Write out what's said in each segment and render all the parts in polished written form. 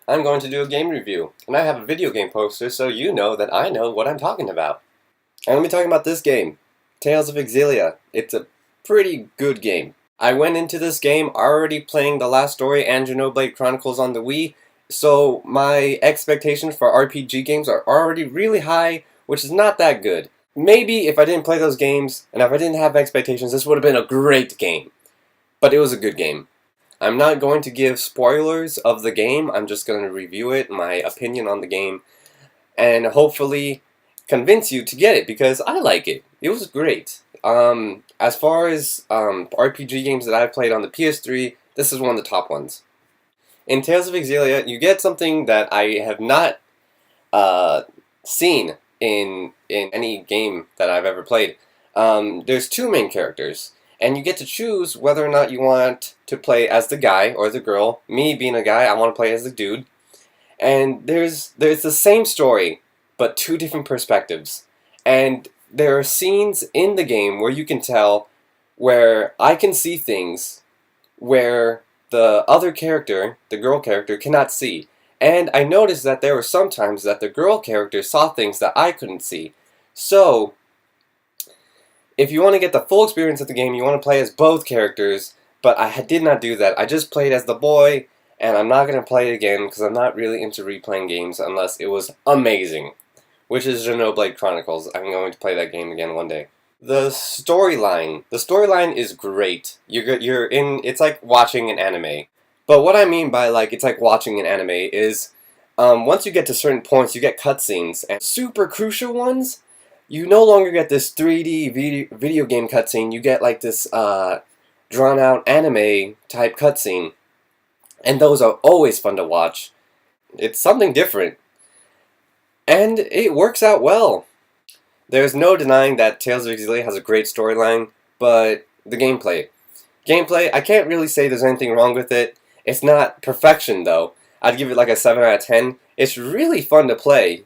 I'm going to do a game review, and I have a video game poster so you know that I know what I'm talking about. I'm going to be talking about this game, Tales of Xillia. It's a pretty good game. I went into this game already playing the last story and Xenoblade Chronicles on the Wii, so my expectations for RPG games are already really high, which is not that good. Maybe if I didn't play those games, and if I didn't have expectations, this would have been a great game. But it was a good game. I'm not going to give spoilers of the game, I'm just going to review it, my opinion on the game, and hopefully convince you to get it, because I like it. It was great. As far as RPG games that I've played on the PS3, this is one of the top ones. In Tales of Xillia, you get something that I have not seen in any game that I've ever played. There's two main characters, and you get to choose whether or not you want to play as the guy or the girl. Me being a guy, I want to play as the dude. And there's the same story, but two different perspectives. And there are scenes in the game where you can tell where I can see things where the other character, the girl character, cannot see. And I noticed that there were some times that the girl character saw things that I couldn't see. So, if you want to get the full experience of the game, you want to play as both characters, but I did not do that. I just played as the boy, and I'm not going to play it again because I'm not really into replaying games unless it was amazing, which is Xenoblade Chronicles. I'm going to play that game again one day. The storyline is great. It's like watching an anime. But what I mean by it's like watching an anime is, once you get to certain points, you get cutscenes, and super crucial ones, you no longer get this 3D video game cutscene, you get like this drawn out anime type cutscene. And those are always fun to watch. It's something different. And it works out well. There's no denying that Tales of Xillia has a great storyline, but the gameplay. Gameplay, I can't really say there's anything wrong with it. It's not perfection though. I'd give it like a 7 out of 10. It's really fun to play.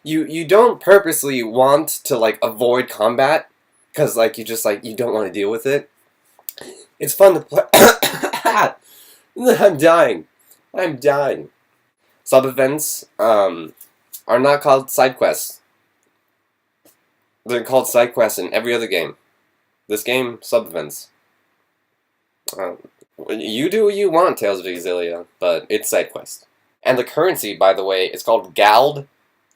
You don't purposely want to avoid combat because you don't want to deal with it. It's fun to play. I'm dying. Sub events are not called side quests. They're called side quests in every other game. This game, sub events. You do what you want, Tales of Xillia, but it's side quest. And the currency, by the way, is called GALD.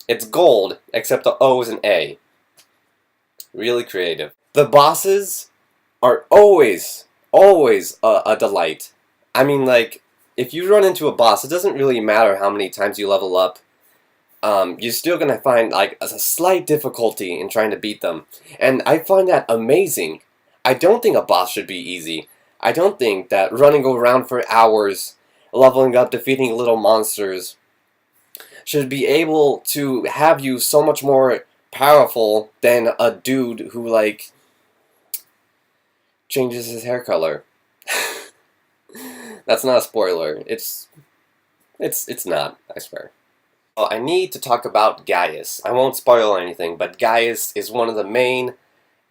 It's gold, except the O is an A. Really creative. The bosses are always a delight. I mean, if you run into a boss, it doesn't really matter how many times you level up. You're still gonna find a slight difficulty in trying to beat them. And I find that amazing. I don't think a boss should be easy. I don't think that running around for hours, leveling up, defeating little monsters, should be able to have you so much more powerful than a dude who, changes his hair color. That's not a spoiler. It's not, I swear. Well, I need to talk about Gaius. I won't spoil anything, but Gaius is one of the main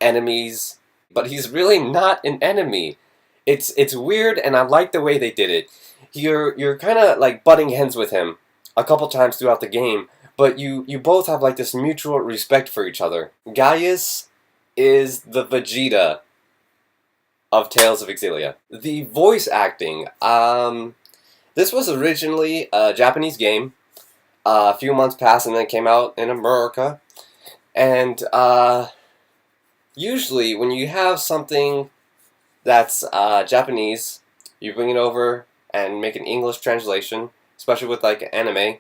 enemies, but he's really not an enemy. It's weird, and I like the way they did it. You're kind of butting heads with him a couple times throughout the game, but you both have this mutual respect for each other. Gaius is the Vegeta of Tales of Xillia. The voice acting, this was originally a Japanese game. A few months passed and then it came out in America. And usually when you have something that's Japanese, you bring it over and make an English translation, especially with anime.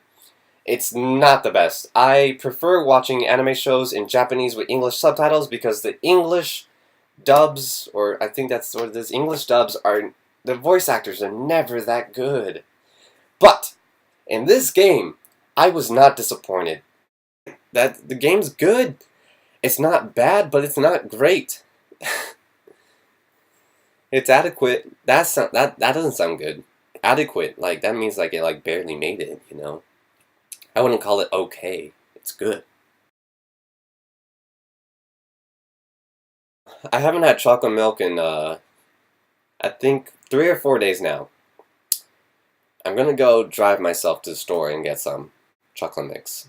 It's not the best. I prefer watching anime shows in Japanese with English subtitles because the English dubs, or I think that's what it is, English dubs the voice actors are never that good. But in this game, I was not disappointed. That the game's good. It's not bad, but it's not great. It's adequate. That doesn't sound good. Adequate, that means it barely made it, you know. I wouldn't call it okay. It's good. I haven't had chocolate milk in I think 3 or 4 days now. I'm gonna go drive myself to the store and get some chocolate mix.